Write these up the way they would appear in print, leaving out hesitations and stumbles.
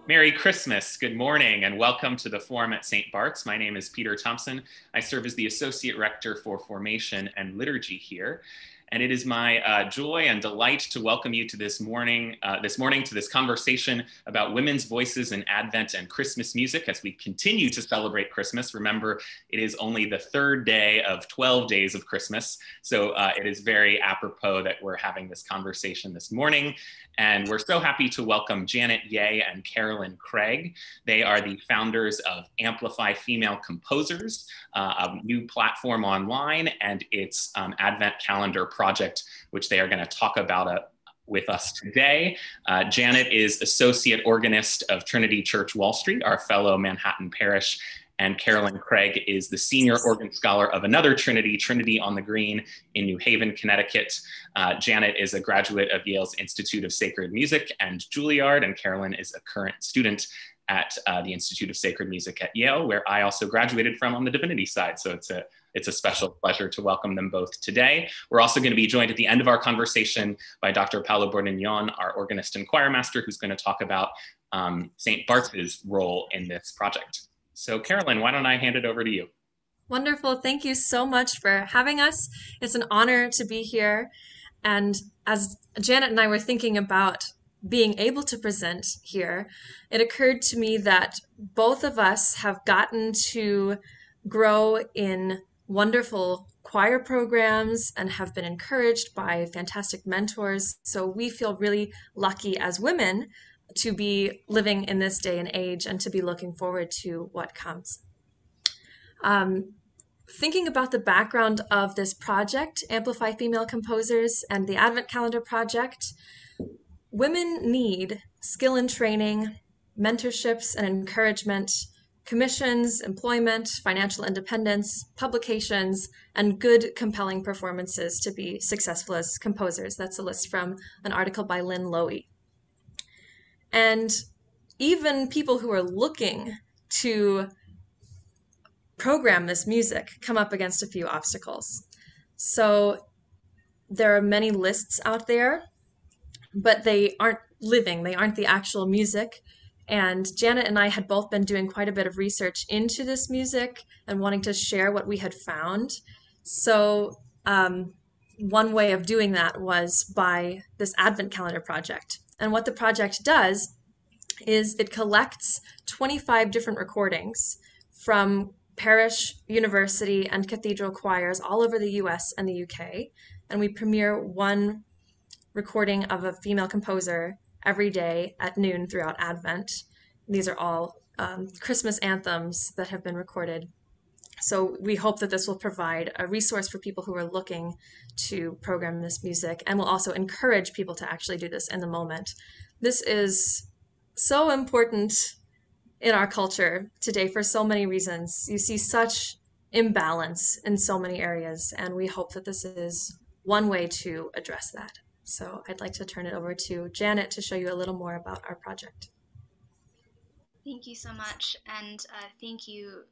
Merry Christmas, good morning, and welcome to the Forum at St. Bart's. My name is Peter Thompson. I serve as the Associate Rector for Formation and Liturgy here. And it is my joy and delight to welcome you to this morning to this conversation about women's voices in Advent and Christmas music as we continue to celebrate Christmas. Remember, it is only the third day of 12 days of Christmas. So it is very apropos that we're having this conversation this morning. And we're so happy to welcome Janet Yieh and Carolyn Craig. They are the founders of Amplify Female Composers, a new platform online, and its Advent calendar project, which they are going to talk about with us today. Janet is Associate Organist of Trinity Church Wall Street, our fellow Manhattan parish, and Carolyn Craig is the Senior Organ Scholar of another Trinity, Trinity on the Green in New Haven, Connecticut. Janet is a graduate of Yale's Institute of Sacred Music and Juilliard, and Carolyn is a current student at the Institute of Sacred Music at Yale, where I also graduated from on the divinity side. So it's a special pleasure to welcome them both today. We're also going to be joined at the end of our conversation by Dr. Paolo Bordignon, our organist and choirmaster, who's going to talk about St. Bart's' role in this project. So Carolyn, why don't I hand it over to you? Wonderful. Thank you so much for having us. It's an honor to be here. And as Janet and I were thinking about being able to present here, it occurred to me that both of us have gotten to grow in wonderful choir programs and have been encouraged by fantastic mentors. So we feel really lucky as women to be living in this day and age and to be looking forward to what comes. Thinking about the background of this project, Amplify Female Composers and the Advent Calendar Project, women need skill and training, mentorships and encouragement, commissions, employment, financial independence, publications, and good, compelling performances to be successful as composers. That's a list from an article by Lynn Lowy. And even people who are looking to program this music come up against a few obstacles. So there are many lists out there, but they aren't living, they aren't the actual music. And Janet and I had both been doing quite a bit of research into this music and wanting to share what we had found. So one way of doing that was by this Advent Calendar project. And what the project does is it collects 25 different recordings from parish, university, and cathedral choirs all over the US and the UK. And we premiere one recording of a female composer every day at noon throughout Advent. These are all Christmas anthems that have been recorded. So we hope that this will provide a resource for people who are looking to program this music, and will also encourage people to actually do this in the moment. This is so important in our culture today for so many reasons. You see such imbalance in so many areas, and we hope that this is one way to address that. So I'd like to turn it over to Janet to show you a little more about our project. Thank you so much, and thank you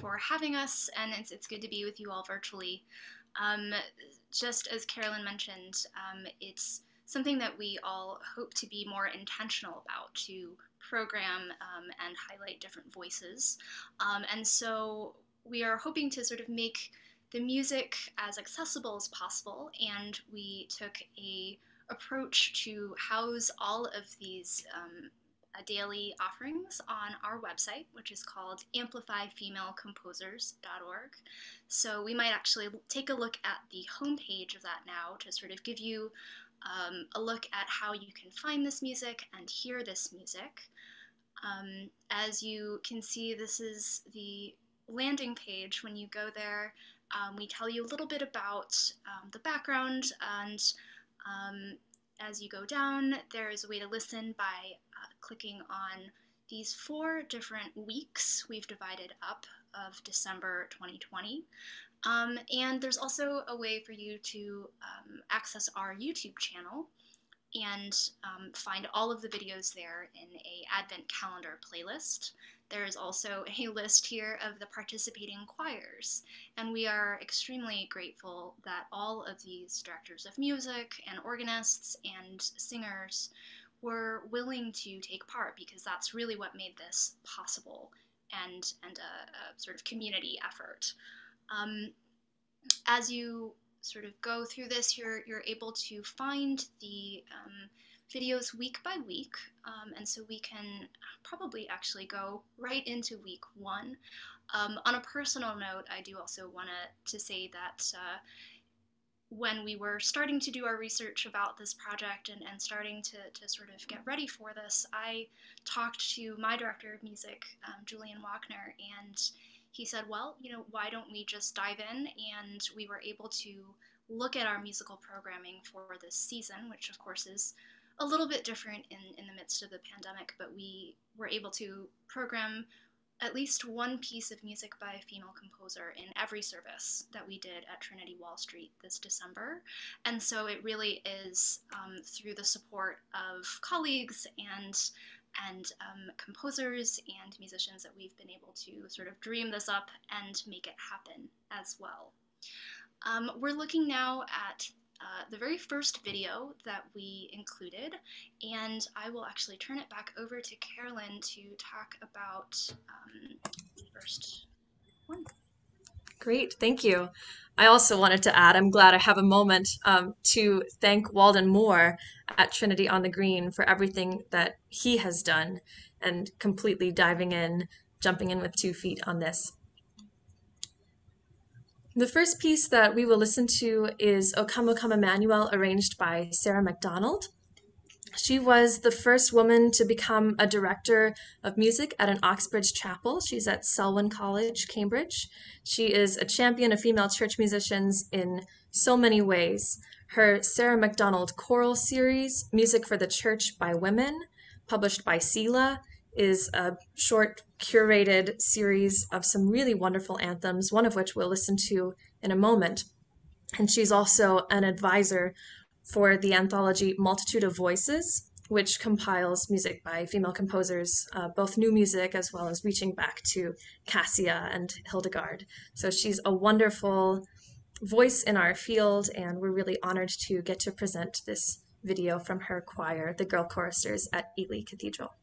for having us, and it's good to be with you all virtually. Just as Carolyn mentioned, it's something that we all hope to be more intentional about, to program and highlight different voices. And so we are hoping to sort of make the music as accessible as possible, and we took a approach to house all of these daily offerings on our website, which is called amplifyfemalecomposers.org. So we might actually take a look at the homepage of that now to sort of give you a look at how you can find this music and hear this music. As you can see, this is the landing page. When you go there, we tell you a little bit about the background, and as you go down, there is a way to listen by clicking on these 4 different weeks we've divided up of December 2020. And there's also a way for you to access our YouTube channel and find all of the videos there in a Advent calendar playlist. There is also a list here of the participating choirs, and we are extremely grateful that all of these directors of music and organists and singers were willing to take part, because that's really what made this possible, and a sort of community effort. As you sort of go through this, you're able to find the videos week by week, and so we can probably actually go right into week 1. On a personal note, I do also want to say that when we were starting to do our research about this project and starting to sort of get ready for this, I talked to my director of music, Julian Wagner, and he said, well, you know, why don't we just dive in? And we were able to look at our musical programming for this season, which of course is a little bit different in the midst of the pandemic, but we were able to program at least one piece of music by a female composer in every service that we did at Trinity Wall Street this December. And so it really is through the support of colleagues and composers and musicians that we've been able to sort of dream this up and make it happen as well. We're looking now at the very first video that we included, and I will actually turn it back over to Carolyn to talk about the first one. Great, thank you. I also wanted to add, I'm glad I have a moment to thank Walden Moore at Trinity on the Green for everything that he has done and completely diving in, jumping in with 2 feet on this. The first piece that we will listen to is Ocamocum Emanuel, arranged by Sarah Mcdonald. She was the first woman to become a director of music at an Oxbridge chapel. She's at Selwyn College, Cambridge. She is a champion of female church musicians in so many ways. Her Sarah Mcdonald choral series, Music for the Church by Women, published by Yieh, is a short curated series of some really wonderful anthems, one of which we'll listen to in a moment. And she's also an advisor for the anthology Multitude of Voices, which compiles music by female composers, both new music as well as reaching back to Cassia and Hildegard. So she's a wonderful voice in our field, and we're really honored to get to present this video from her choir, the girl choristers at Ely Cathedral.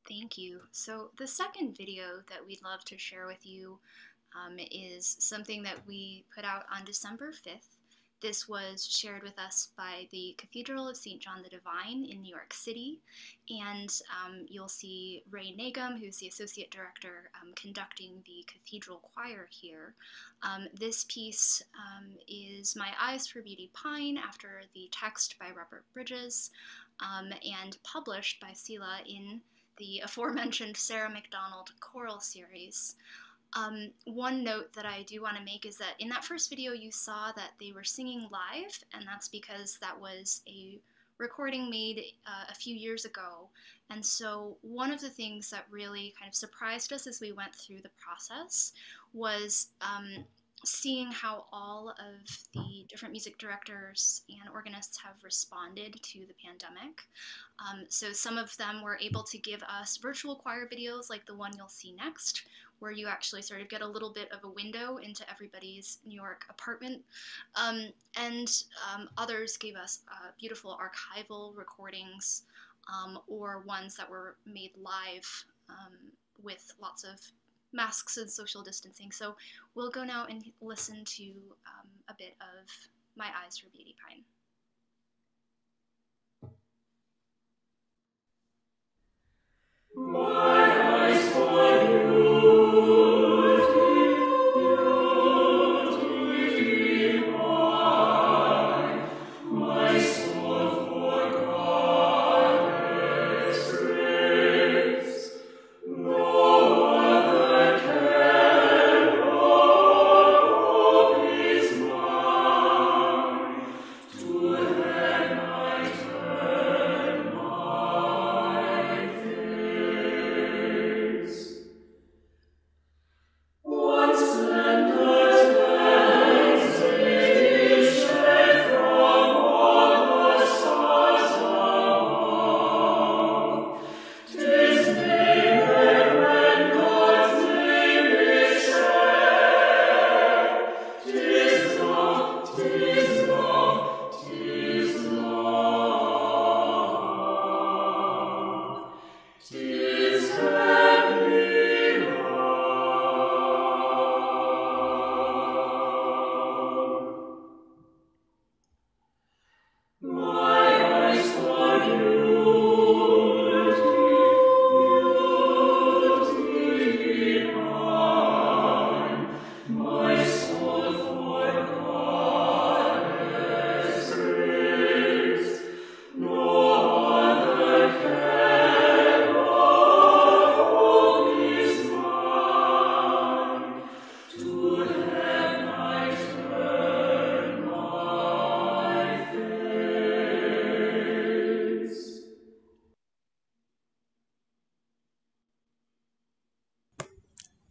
Thank you. So the second video that we'd love to share with you is something that we put out on December 5th. This was shared with us by the Cathedral of St. John the Divine in New York City, and you'll see Ray Nagum, who's the Associate Director, conducting the Cathedral Choir here. This piece is My Eyes for Beauty Pine, after the text by Robert Bridges, and published by Yieh in the aforementioned Sarah Mcdonald choral series. One note that I do want to make is that in that first video you saw that they were singing live, and that's because that was a recording made a few years ago. And so one of the things that really kind of surprised us as we went through the process was seeing how all of the different music directors and organists have responded to the pandemic. So some of them were able to give us virtual choir videos like the one you'll see next, where you actually sort of get a little bit of a window into everybody's New York apartment. And others gave us beautiful archival recordings or ones that were made live with lots of masks and social distancing. So we'll go now and listen to a bit of My Eyes for Beauty Pine. My eyes for you.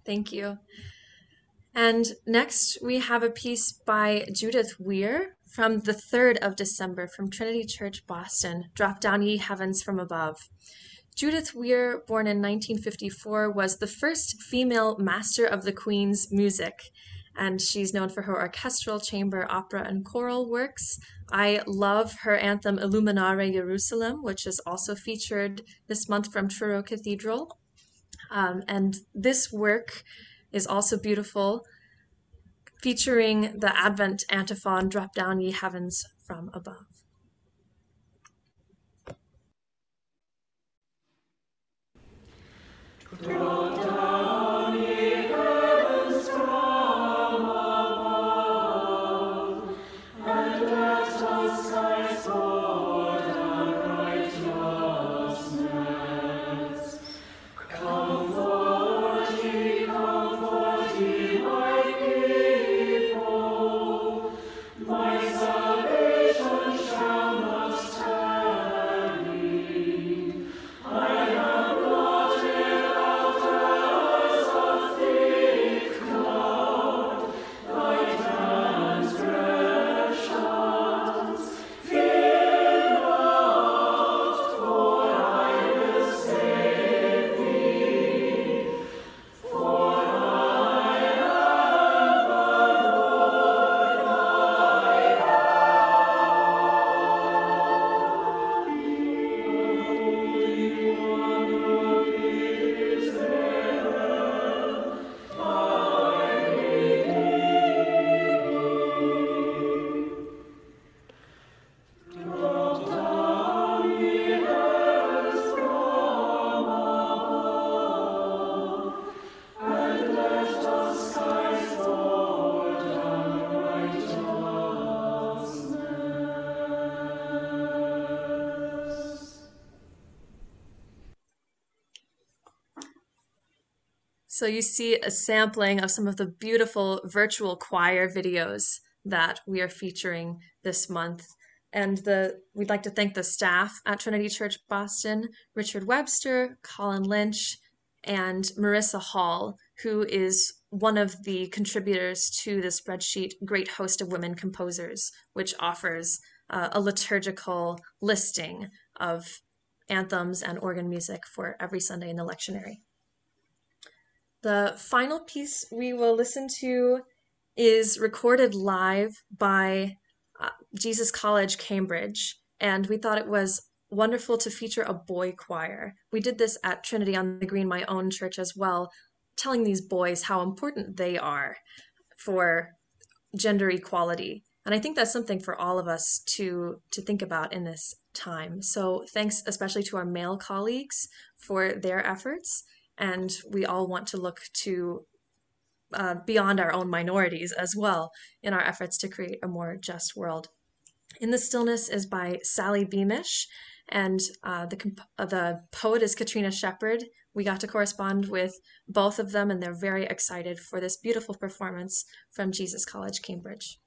Thank you. And next we have a piece by Judith Weir from the 3rd of December from Trinity Church, Boston, Drop Down Ye Heavens from Above. Judith Weir, born in 1954, was the first female master of the Queen's music, and she's known for her orchestral, chamber, opera, and choral works. I love her anthem Illuminare Jerusalem, which is also featured this month from Truro Cathedral. And this work is also beautiful, featuring the Advent antiphon, Drop Down Ye Heavens from Above. Drop down ye heavens from above, and let the skies pour down righteousness. Comfort ye, my people. My salvation shall not tarry. I am blotted out as a thick cloud. Thy transgressions fear not, for I will save thee. For I am the Lord thy God. The Holy One of Israel, thy Redeemer. Drop down ye heavens from above, and let the skies pour down righteousness. So you see a sampling of some of the beautiful virtual choir videos that we are featuring this month. And we'd like to thank the staff at Trinity Church Boston, Richard Webster, Colin Lynch, and Marissa Hall, who is one of the contributors to the spreadsheet, Great Host of Women Composers, which offers a liturgical listing of anthems and organ music for every Sunday in the lectionary. The final piece we will listen to is recorded live by Jesus College, Cambridge, and we thought it was wonderful to feature a boy choir. We did this at Trinity on the Green, my own church as well, telling these boys how important they are for gender equality. And I think that's something for all of us to think about in this time. So thanks especially to our male colleagues for their efforts. And we all want to look to beyond our own minorities as well in our efforts to create a more just world. In the Stillness is by Sally Beamish, and the poet is Katrina Shepard. We got to correspond with both of them, and they're very excited for this beautiful performance from Jesus College, Cambridge.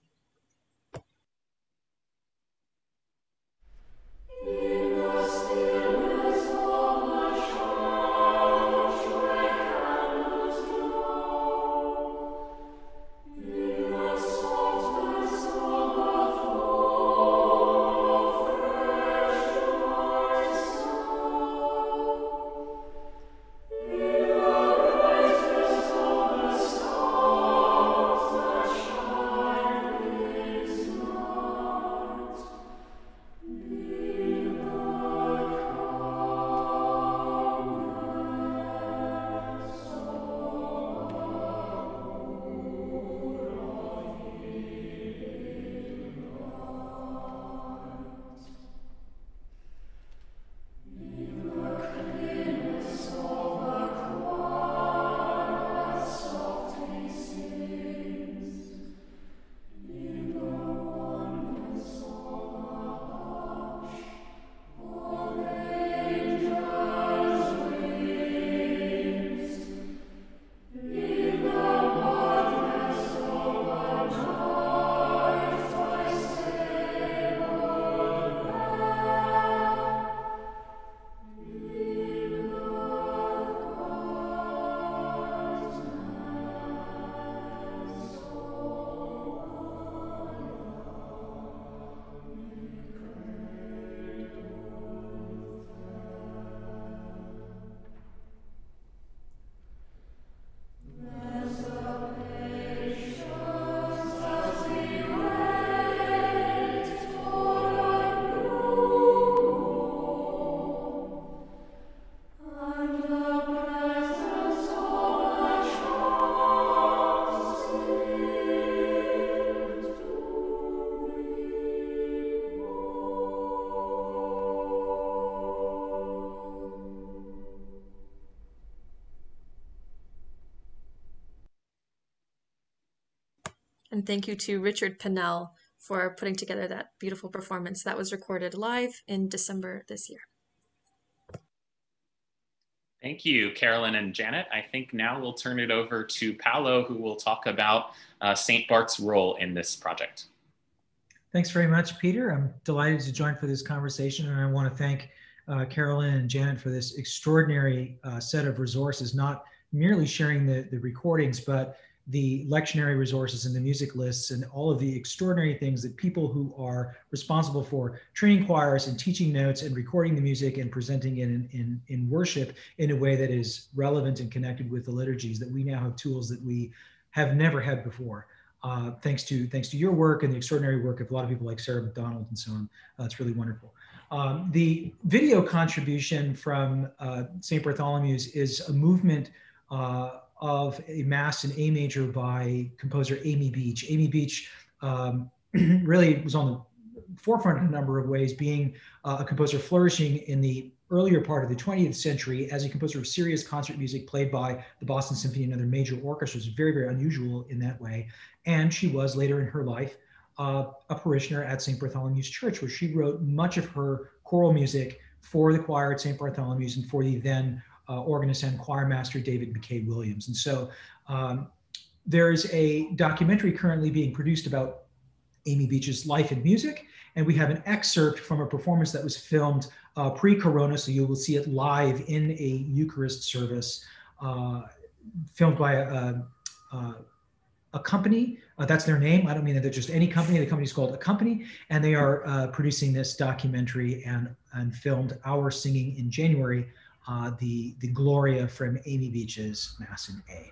And thank you to Richard Pinnell for putting together that beautiful performance that was recorded live in December this year. Thank you, Carolyn and Janet. I think now we'll turn it over to Paolo, who will talk about St. Bart's role in this project. Thanks very much, Peter. I'm delighted to join for this conversation, and I want to thank Carolyn and Janet for this extraordinary set of resources, not merely sharing the recordings, but the lectionary resources and the music lists and all of the extraordinary things that people who are responsible for training choirs and teaching notes and recording the music and presenting it in worship in a way that is relevant and connected with the liturgies, that we now have tools that we have never had before. Thanks to your work and the extraordinary work of a lot of people like Sarah Mcdonald and so on. It's really wonderful. The video contribution from St. Bartholomew's is a movement of a Mass in A major by composer Amy Beach. Amy Beach really was on the forefront in a number of ways, being a composer flourishing in the earlier part of the 20th century as a composer of serious concert music played by the Boston Symphony and other major orchestras. Very, very unusual in that way. And she was later in her life a parishioner at St. Bartholomew's Church, where she wrote much of her choral music for the choir at St. Bartholomew's and for the then organist and choirmaster David McKay Williams. And so there's a documentary currently being produced about Amy Beach's life and music, and we have an excerpt from a performance that was filmed pre-corona, so you will see it live in a Eucharist service, filmed by a company. That's their name. I don't mean that they're just any company. The company is called A Company, and they are producing this documentary and filmed Our Singing in January, the Gloria from Amy Beach's Mass in A.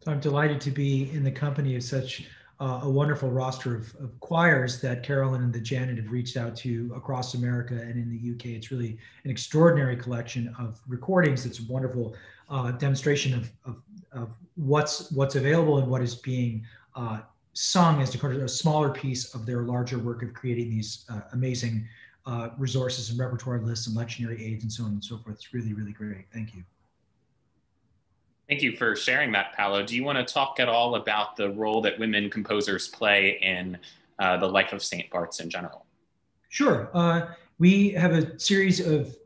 So I'm delighted to be in the company of such a wonderful roster of choirs that Carolyn and the Janet have reached out to across America and in the UK. It's really an extraordinary collection of recordings. It's a wonderful demonstration of what's available and what is being sung as a smaller piece of their larger work of creating these amazing resources and repertoire lists and lectionary aids and so on and so forth. It's really, really great. Thank you. Thank you for sharing that, Paolo. Do you want to talk at all about the role that women composers play in the life of St. Bart's in general? Sure. We have a series of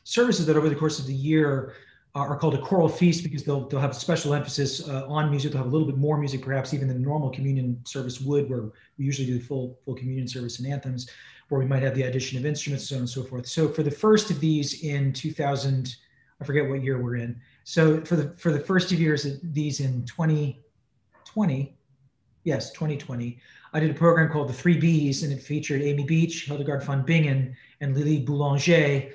services that over the course of the year are called a choral feast, because they'll have special emphasis on music. They'll have a little bit more music, perhaps even than the normal communion service would, where we usually do the full communion service and anthems, where we might have the addition of instruments, so on and so forth. So for the first of these in 2000, I forget what year we're in. So for the first of years, these in 2020, yes, 2020, I did a program called The Three Bs, and it featured Amy Beach, Hildegard von Bingen, and Lily Boulanger,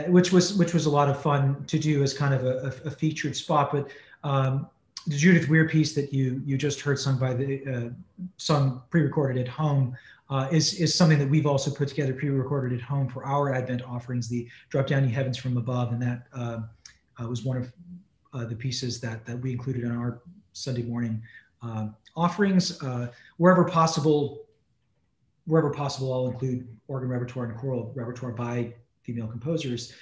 which was a lot of fun to do as kind of a featured spot. But the Judith Weir piece that you just heard sung by sung pre-recorded at home is something that we've also put together pre-recorded at home for our Advent offerings, the Drop Down Ye Heavens from Above, and that was one of the pieces that we included on our Sunday morning offerings. Wherever possible, I'll include organ repertoire and choral repertoire by female composers.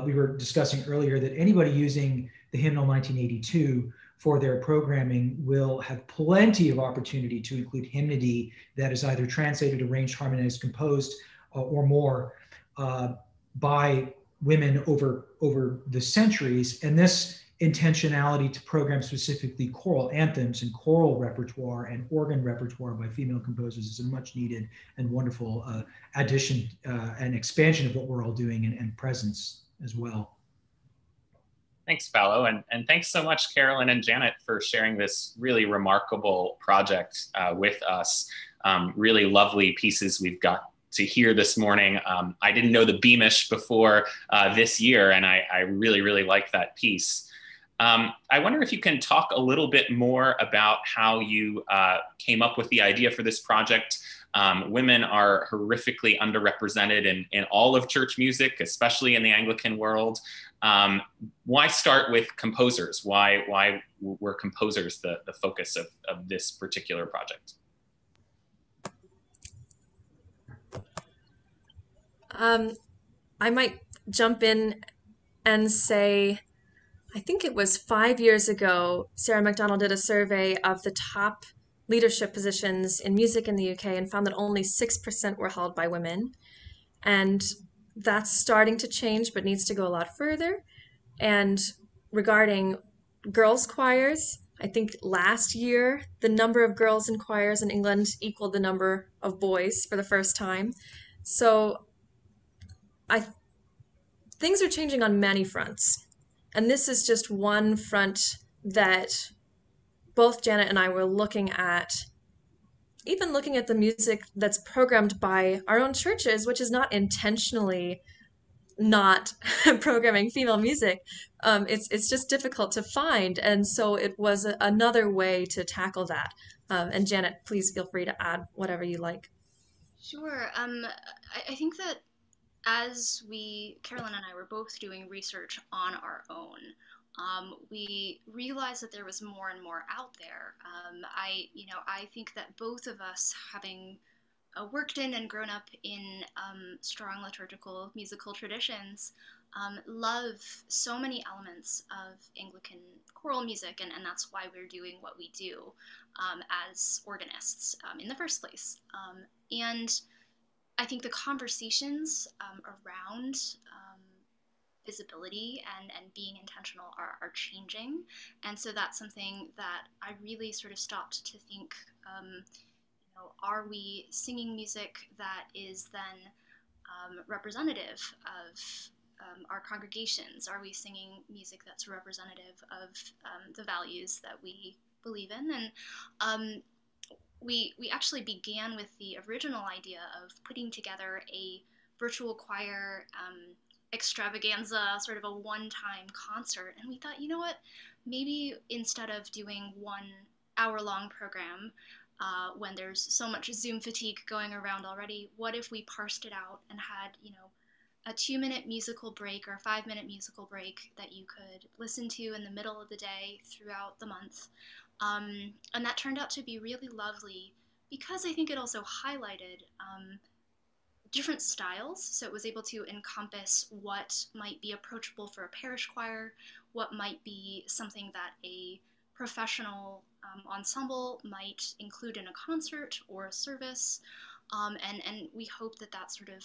We were discussing earlier that anybody using the hymnal 1982 for their programming will have plenty of opportunity to include hymnody that is either translated, arranged, harmonized, composed, or more by women over the centuries. And this intentionality to program specifically choral anthems and choral repertoire and organ repertoire by female composers is a much needed and wonderful addition and expansion of what we're all doing and presence as well. Thanks, Paolo, and thanks so much, Carolyn and Janet, for sharing this really remarkable project with us. Really lovely pieces we've got to hear this morning. I didn't know the Beamish before this year, and I really, really like that piece. I wonder if you can talk a little bit more about how you came up with the idea for this project. Women are horrifically underrepresented in all of church music, especially in the Anglican world. Why start with composers? Why were composers the focus of this particular project? I might jump in and say, I think it was 5 years ago, Sarah Mcdonald did a survey of the top leadership positions in music in the UK and found that only 6% were held by women. And that's starting to change, but needs to go a lot further. And regarding girls' choirs, I think last year, the number of girls in choirs in England equaled the number of boys for the first time. So things are changing on many fronts. And this is just one front that both Janet and I were looking at, even looking at the music that's programmed by our own churches, which is not intentionally not programming female music. It's just difficult to find. And so it was another way to tackle that. And Janet, please feel free to add whatever you like. Sure. I think that as Carolyn and I were both doing research on our own, we realized that there was more and more out there. I think that both of us, having worked in and grown up in strong liturgical musical traditions, love so many elements of Anglican choral music, and that's why we're doing what we do as organists in the first place. And I think the conversations around visibility and being intentional are changing. And so that's something that I really sort of stopped to think, are we singing music that is then representative of our congregations? Are we singing music that's representative of the values that we believe in? And we actually began with the original idea of putting together a virtual choir extravaganza, sort of a one-time concert. And we thought, you know what, maybe instead of doing 1 hour-long program, when there's so much Zoom fatigue going around already, what if we parsed it out and had, a 2-minute musical break or a 5-minute musical break that you could listen to in the middle of the day throughout the month. And that turned out to be really lovely because I think it also highlighted different styles. So it was able to encompass what might be approachable for a parish choir, what might be something that a professional ensemble might include in a concert or a service. And we hope that sort of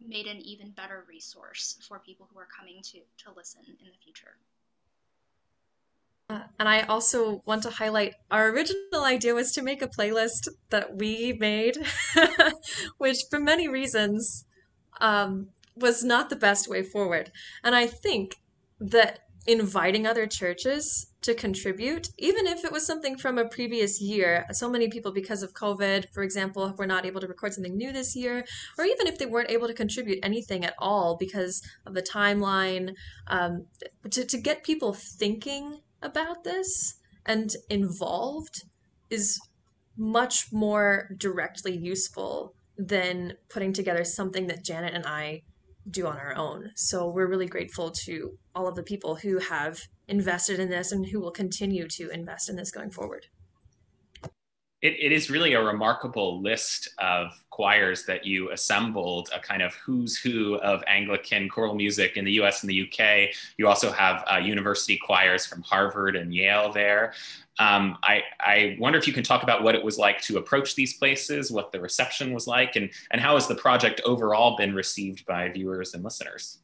made an even better resource for people who are coming to listen in the future. And I also want to highlight our original idea was to make a playlist that we made, which for many reasons was not the best way forward. And I think that inviting other churches to contribute, even if it was something from a previous year, so many people, because of COVID, for example, were not able to record something new this year, or even if they weren't able to contribute anything at all because of the timeline, to get people thinking about this and involved is much more directly useful than putting together something that Janet and I do on our own. So we're really grateful to all of the people who have invested in this and who will continue to invest in this going forward. It is really a remarkable list of choirs that you assembled, a kind of who's who of Anglican choral music in the US and the UK. You also have university choirs from Harvard and Yale there. I wonder if you can talk about what it was like to approach these places, what the reception was like, and how has the project overall been received by viewers and listeners?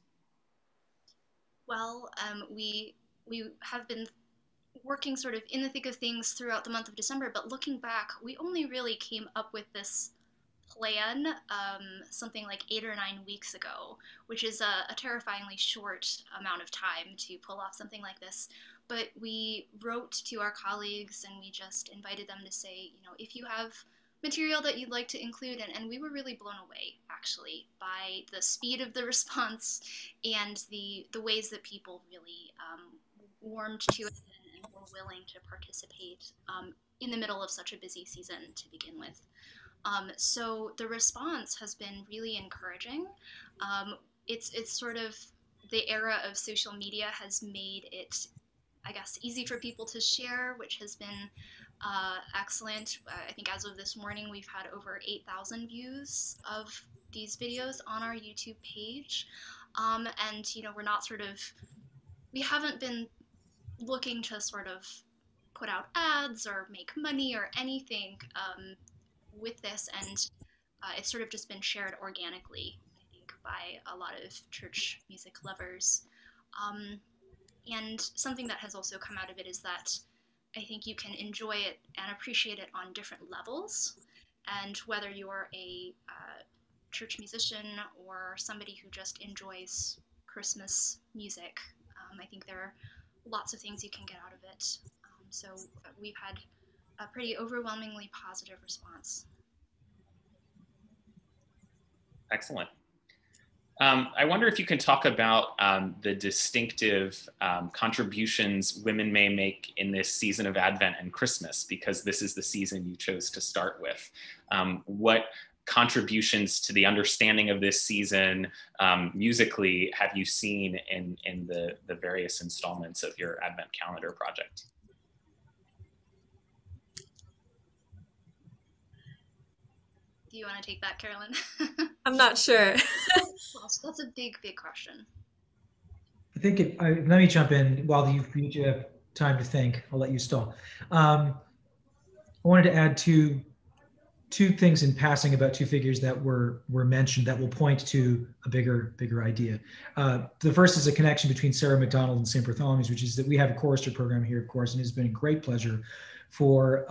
Well, we have been working sort of in the thick of things throughout the month of December, but looking back, we only really came up with this plan something like 8 or 9 weeks ago, which is a terrifyingly short amount of time to pull off something like this. But we wrote to our colleagues and we just invited them to say, you know, if you have material that you'd like to include, and we were really blown away actually by the speed of the response and the ways that people really warmed to it and were willing to participate in the middle of such a busy season to begin with. So the response has been really encouraging. It's sort of the era of social media has made it, I guess, easy for people to share, which has been excellent. I think as of this morning, we've had over 8,000 views of these videos on our YouTube page. And, you know, we haven't been looking to sort of put out ads or make money or anything with this, and it's sort of just been shared organically, I think, by a lot of church music lovers. And something that has also come out of it is that I think you can enjoy it and appreciate it on different levels. And whether you're a church musician or somebody who just enjoys Christmas music, I think there are lots of things you can get out of it. So we've had a pretty overwhelmingly positive response. Excellent. I wonder if you can talk about the distinctive contributions women may make in this season of Advent and Christmas, because this is the season you chose to start with. What contributions to the understanding of this season musically have you seen in the various installments of your Advent calendar project? Do you want to take that, Carolyn? I'm not sure. That's a big question. I think let me jump in while you have time to think. I'll let you stall. I wanted to add two things in passing about two figures that were mentioned that will point to a bigger idea. The first is a connection between Sarah Mcdonald and St. Bartholomew's, which is that we have a chorister program here, of course, and it's been a great pleasure for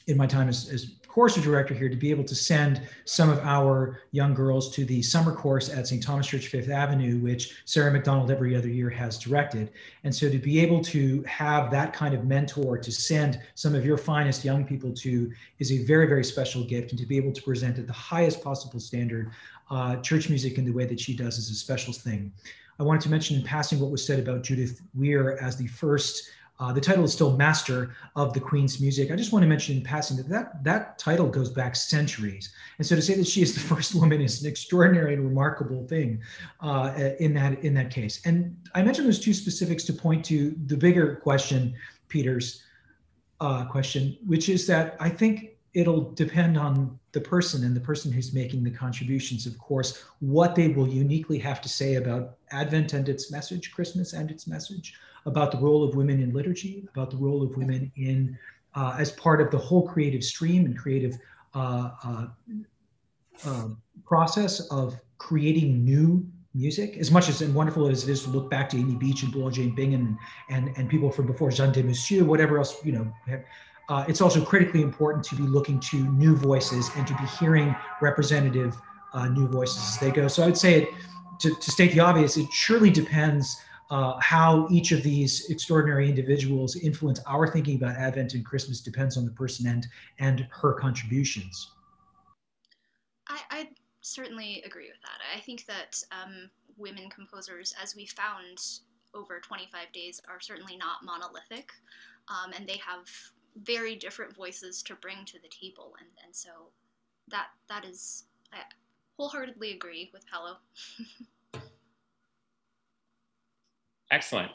in my time as chorister director here to be able to send some of our young girls to the summer course at St. Thomas Church, Fifth Avenue, which Sarah Mcdonald every other year has directed. And so to be able to have that kind of mentor to send some of your finest young people to is a very, very special gift. And to be able to present at the highest possible standard church music in the way that she does is a special thing. I wanted to mention in passing what was said about Judith Weir as the first the title is still Master of the Queen's Music. I just want to mention in passing that title goes back centuries. And so to say that she is the first woman is an extraordinary and remarkable thing in that case. And I mentioned those two specifics to point to the bigger question, Peter's question, which is that I think it'll depend on the person and the person who's making the contributions, of course, what they will uniquely have to say about Advent and its message, Christmas and its message, about the role of women in liturgy, about the role of women in as part of the whole creative stream and creative process of creating new music. As much as and wonderful as it is to look back to Amy Beach and Bola Jane Bingham and people from before, Jean de Monsieur, whatever else, you know, it's also critically important to be looking to new voices and to be hearing representative new voices as they go. So I would say, to state the obvious, it surely depends how each of these extraordinary individuals influence our thinking about Advent and Christmas depends on the person and her contributions. I certainly agree with that. I think that women composers, as we found over 25 days, are certainly not monolithic, and they have very different voices to bring to the table. And so that is, wholeheartedly agree with Paolo. Excellent.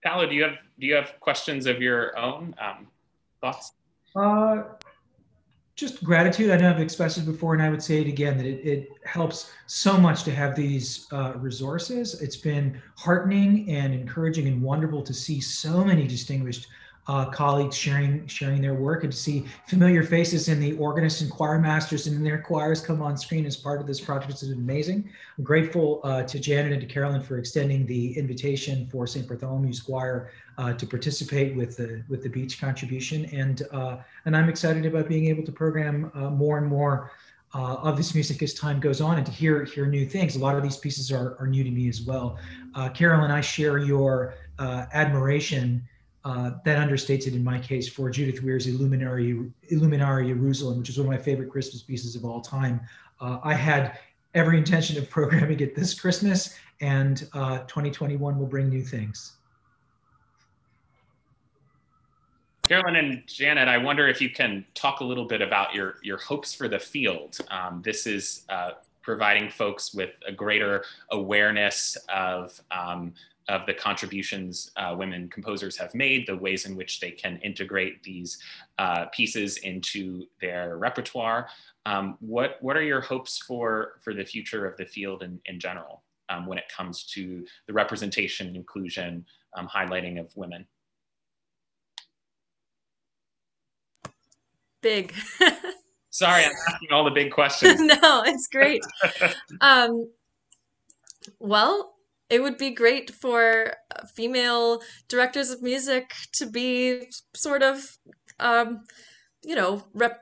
Paolo, do you have questions of your own, thoughts? Just gratitude. I know I've expressed it before, and I would say it again, that it helps so much to have these resources. It's been heartening and encouraging and wonderful to see so many distinguished colleagues sharing their work, and to see familiar faces in the organists and choirmasters and in their choirs come on screen as part of this project. It's amazing. I'm grateful to Janet and to Carolyn for extending the invitation for St. Bartholomew's Choir to participate with the beach contribution, and I'm excited about being able to program more and more of this music as time goes on, and to hear new things. A lot of these pieces are new to me as well. Carolyn, I share your admiration. That understates it in my case, for Judith Weir's Illuminari Jerusalem, which is one of my favorite Christmas pieces of all time. I had every intention of programming it this Christmas, and 2021 will bring new things. Carolyn and Janet, I wonder if you can talk a little bit about your hopes for the field. This is providing folks with a greater awareness of the contributions women composers have made, the ways in which they can integrate these pieces into their repertoire. What are your hopes for the future of the field in general when it comes to the representation, inclusion, highlighting of women? Big. Sorry, I'm asking all the big questions. No, it's great. Well, it would be great for female directors of music to be sort of,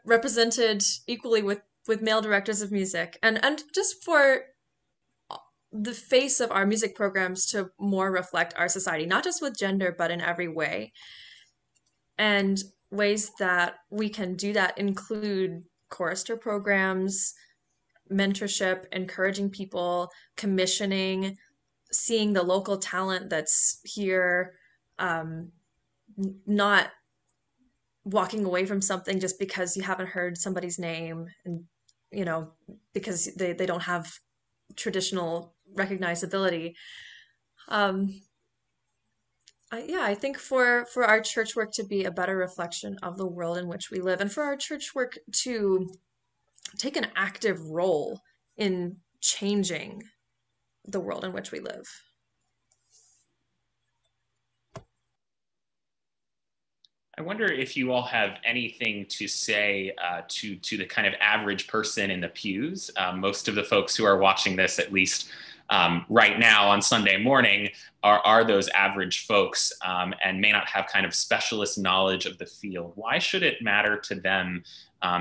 represented equally with male directors of music, and just for the face of our music programs to more reflect our society, not just with gender, but in every way. And ways that we can do that include chorister programs, mentorship, encouraging people, commissioning, seeing the local talent that's here, not walking away from something just because you haven't heard somebody's name, and because they don't have traditional recognizability. I think for our church work to be a better reflection of the world in which we live, and for our church work to take an active role in changing the world in which we live. I wonder if you all have anything to say to the kind of average person in the pews. Most of the folks who are watching this, at least right now on Sunday morning, are those average folks and may not have kind of specialist knowledge of the field. Why should it matter to them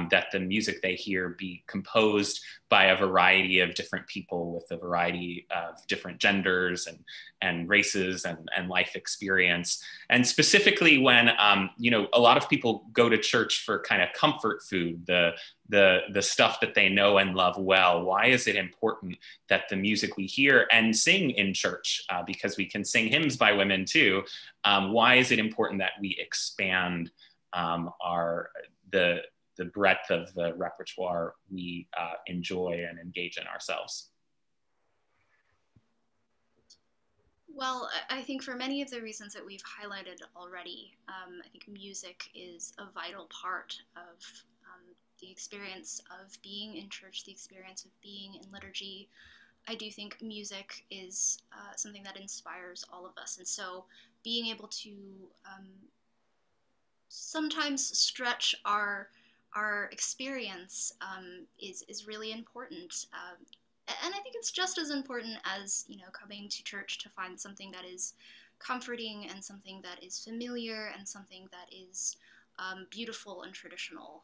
that the music they hear be composed by a variety of different people with a variety of different genders and races and life experience? And specifically when, a lot of people go to church for kind of comfort food, the stuff that they know and love well. Why is it important that the music we hear and sing in church, because we can sing hymns by women too, why is it important that we expand the breadth of the repertoire we enjoy and engage in ourselves? Well, I think for many of the reasons that we've highlighted already, I think music is a vital part of the experience of being in church, the experience of being in liturgy. I do think music is something that inspires all of us. And so being able to sometimes stretch our experience is really important. And I think it's just as important as, coming to church to find something that is comforting and something that is familiar and something that is beautiful and traditional.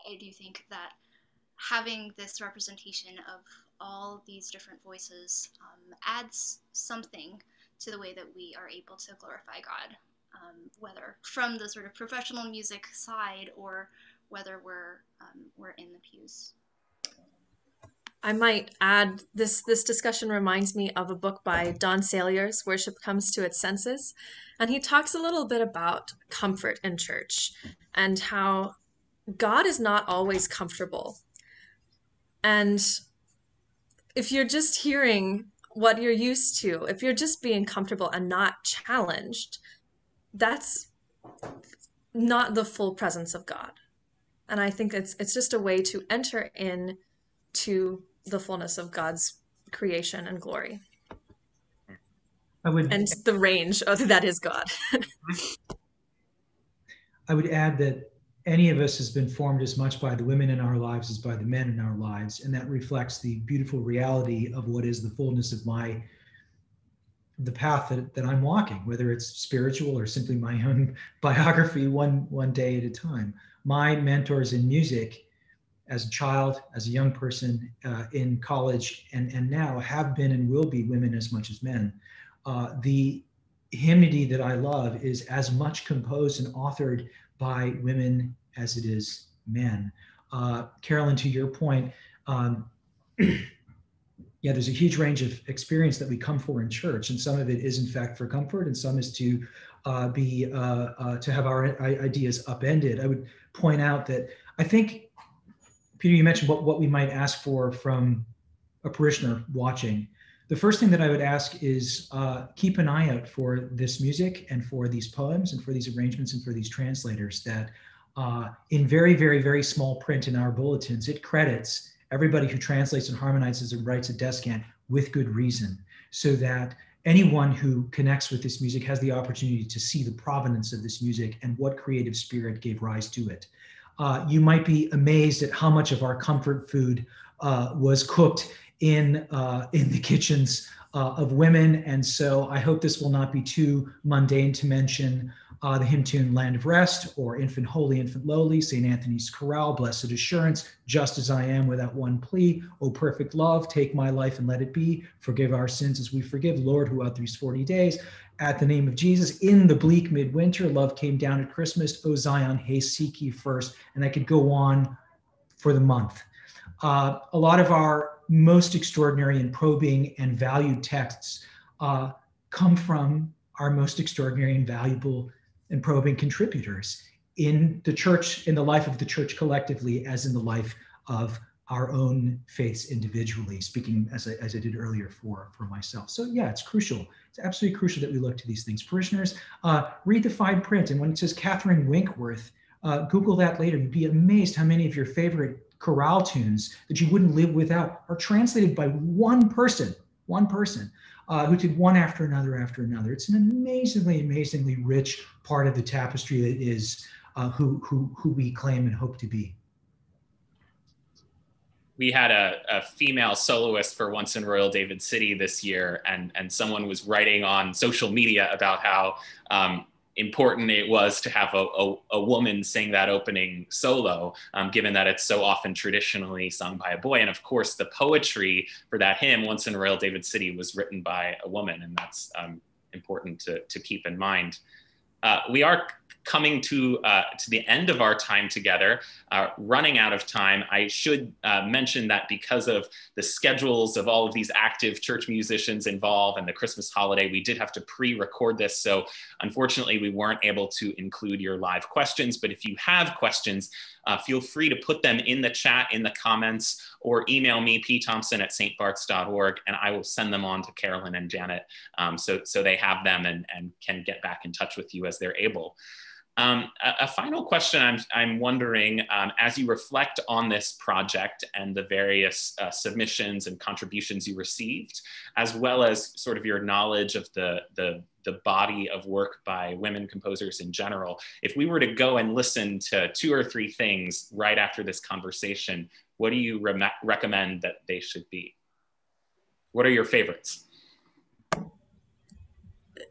I do think that having this representation of all these different voices adds something to the way that we are able to glorify God, whether from the sort of professional music side or whether we're in the pews. I might add, this discussion reminds me of a book by Don Salyers, Worship Comes to Its Senses. And he talks a little bit about comfort in church and how God is not always comfortable. And if you're just hearing what you're used to, if you're just being comfortable and not challenged, that's not the full presence of God. And I think it's just a way to enter in to the fullness of God's creation and glory. And the range that is God. I would add that any of us has been formed as much by the women in our lives as by the men in our lives. And that reflects the beautiful reality of what is the fullness of the path that I'm walking, whether it's spiritual or simply my own biography, one day at a time. My mentors in music as a child, as a young person, in college, and now have been and will be women as much as men. The hymnody that I love is as much composed and authored by women as it is men. Carolyn, to your point, yeah, there's a huge range of experience that we come for in church, and some of it is in fact for comfort, and some is to have our ideas upended. I would point out that I think, Peter, you mentioned what we might ask for from a parishioner watching. The first thing that I would ask is keep an eye out for this music and for these poems and for these arrangements and for these translators that in very, very, very small print in our bulletins, it credits everybody who translates and harmonizes and writes a descant with good reason, so that anyone who connects with this music has the opportunity to see the provenance of this music and what creative spirit gave rise to it. You might be amazed at how much of our comfort food was cooked in the kitchens of women. And so I hope this will not be too mundane to mention the hymn tune Land of Rest, or Infant Holy, Infant Lowly, St. Anthony's Chorale, Blessed Assurance, Just as I Am Without One Plea, O Perfect Love, Take My Life and Let It Be, Forgive Our Sins as We Forgive, Lord, who out these 40 days, At the Name of Jesus, In the Bleak Midwinter, Love Came Down at Christmas, O Zion, Haste, Seek Ye First, and I could go on for the month. A lot of our most extraordinary and probing and valued texts come from our most extraordinary and valuable and probing contributors in the church, in the life of the church collectively, as in the life of our own faiths individually, speaking as I did earlier for myself. So yeah, it's crucial. It's absolutely crucial that we look to these things. Parishioners, read the fine print. And when it says Catherine Winkworth, Google that later. You'd be amazed how many of your favorite chorale tunes that you wouldn't live without are translated by one person who did one after another after another. It's an amazingly rich part of the tapestry that is who we claim and hope to be. We had a female soloist for Once in Royal David City this year, and someone was writing on social media about how important it was to have a woman sing that opening solo, given that it's so often traditionally sung by a boy. And of course, the poetry for that hymn, Once in Royal David City, was written by a woman, and that's important to keep in mind. We are coming to the end of our time together, running out of time. I should mention that because of the schedules of all of these active church musicians involved and the Christmas holiday, we did have to pre-record this. So unfortunately, we weren't able to include your live questions. But if you have questions, feel free to put them in the chat, in the comments, or email me, pthompson@stbarts.org, and I will send them on to Carolyn and Janet so they have them and can get back in touch with you as they're able. A final question I'm wondering, as you reflect on this project and the various submissions and contributions you received, as well as sort of your knowledge of the body of work by women composers in general, if we were to go and listen to 2 or 3 things right after this conversation, what do you recommend that they should be? What are your favorites?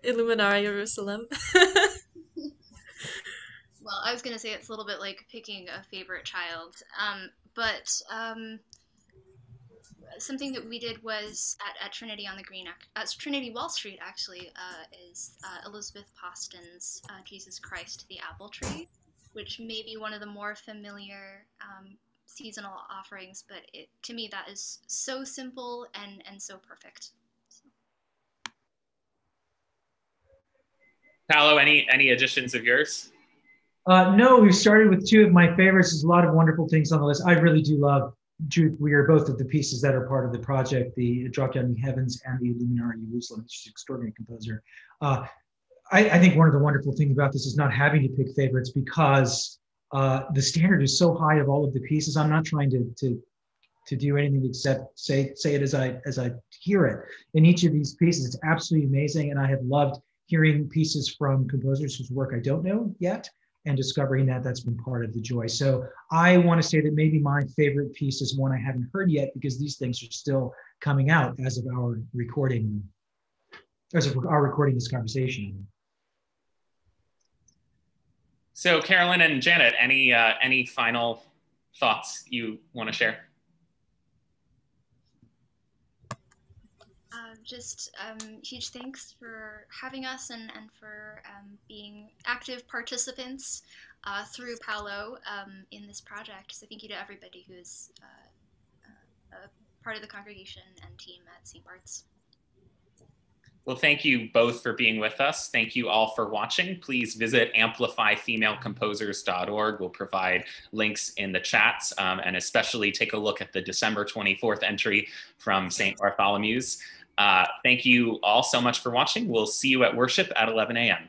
Illuminare Jerusalem. Well, I was going to say it's a little bit like picking a favorite child, but something that we did was at Trinity on the Green, at Trinity Wall Street actually, is Elizabeth Poston's Jesus Christ the Apple Tree, which may be one of the more familiar seasonal offerings, but to me that is so simple and so perfect. Paolo, any additions of yours? No, we started with 2 of my favorites. There's a lot of wonderful things on the list. I really do love Judith Weir, both of the pieces that are part of the project, the Drop Down the Heavens and the Luminara Jerusalem. She's an extraordinary composer. I think one of the wonderful things about this is not having to pick favorites, because the standard is so high of all of the pieces. I'm not trying to do anything except say it as I hear it. In each of these pieces, it's absolutely amazing, and I have loved hearing pieces from composers whose work I don't know yet, and discovering that that's been part of the joy. So I want to say that maybe my favorite piece is one I haven't heard yet, because these things are still coming out as of our recording this conversation. So Carolyn and Janet, any final thoughts you want to share? Just huge thanks for having us and for being active participants through Paolo in this project. So thank you to everybody who's a part of the congregation and team at St. Bart's. Well, thank you both for being with us. Thank you all for watching. Please visit amplifyfemalecomposers.org. We'll provide links in the chats, and especially take a look at the December 24th entry from St. Bartholomew's. Thank you all so much for watching. We'll see you at worship at 11 a.m.